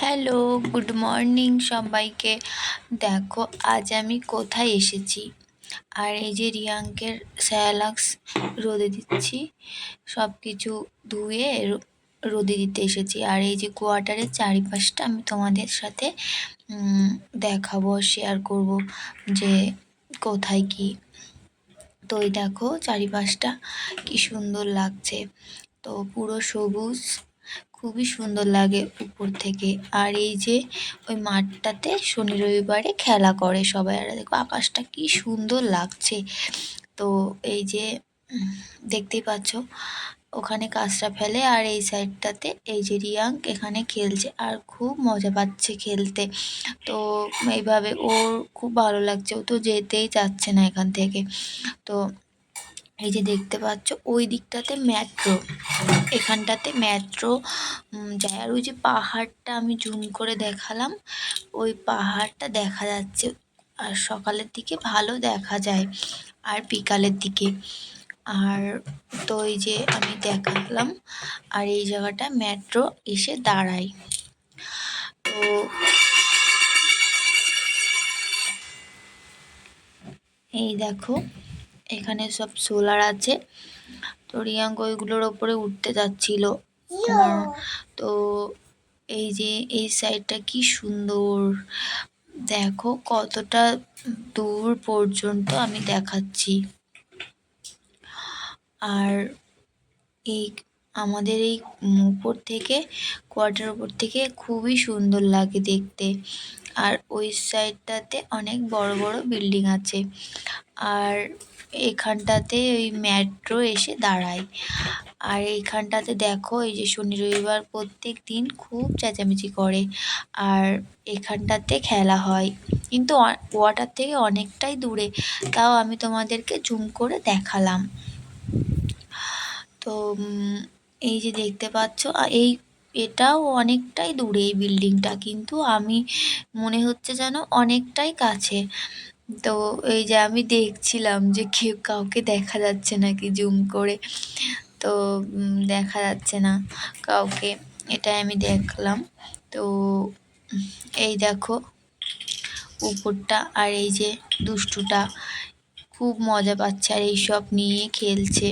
Hello, good morning সবাইকে। দেখো আজ আমি কোথায় এসেছি। আর এই যে রিয়াঙ্কের স্যালাক্স রোদে দিচ্ছি, সব কিছু ধুয়ে রোদে দিতে এসেছি। আর এই যে কোয়ার্টারের চারিপাশটা আমি তোমাদের সাথে দেখাবো, শেয়ার করব যে কোথায় কি। তো এই দেখো চারিপাশটা কি সুন্দর লাগছে, তো পুরো সবুজ, খুবই সুন্দর লাগে উপর থেকে। আর এই যে ওই মাঠটাতে শনি রবিবারে খেলা করে সবাই। আর দেখো আকাশটা কি সুন্দর লাগছে। তো এই যে দেখতেই পাচ্ছ ওখানে কাঁচরা ফেলে, আর এই সাইডটাতে এই যে রিয়াঙ্ক এখানে খেলছে আর খুব মজা পাচ্ছে খেলতে। তো এইভাবে ওর খুব ভালো লাগছে, ও তো যেতেই চাচ্ছে না এখান থেকে। তো এই যে দেখতে পাচ্ছ ওই দিকটাতে মেট্রো, এখানটাতে মেট্রো যায়। আর ওই যে পাহাড়টা আমি জুম করে দেখালাম, ওই পাহাড়টা দেখা যাচ্ছে। আর সকালের দিকে ভালো দেখা যায়, আর বিকালের দিকে। আর তো এই যে আমি দেখালাম, আর এই জায়গাটা মেট্রো এসে দাঁড়ায়। তো এই দেখো এখানে সব সোলার আছে। তো রিয়াঙ্ক ওইগুলোর ওপরে উঠতে যাচ্ছিল। তো এই যে এই সাইডটা কি সুন্দর, দেখো কতটা দূর পর্যন্ত আমি দেখাচ্ছি। আর এই আমাদের এই উপর থেকে, কোয়ার্টার উপর থেকে খুবই সুন্দর লাগে দেখতে। আর ওই সাইডটাতে অনেক বড় বড় বিল্ডিং আছে। আর এখানটাতে ওই মেট্রো এসে দাঁড়ায়। আর এইখানটাতে দেখো এই যে শনি রবিবার প্রত্যেক দিন খুব চেঁচামেচি করে। আর এখানটাতে খেলা হয়, কিন্তু কোয়ার্টার থেকে অনেকটাই দূরে, তাও আমি তোমাদেরকে জুম করে দেখালাম। তো এই যে দেখতে পাচ্ছ এটাও অনেকটাই দূরে এই বিল্ডিংটা, কিন্তু আমি মনে হচ্ছে যেন অনেকটাই কাছে। তো এই যে আমি দেখছিলাম যে কাউকে দেখা যাচ্ছে নাকি জুম করে। তো দেখা যাচ্ছে না কাউকে, এটাই আমি দেখলাম। তো এই দেখো উপরটা, আর এই যে দুষ্টুটা খুব মজা পাচ্ছে আর এইসব নিয়ে খেলছে।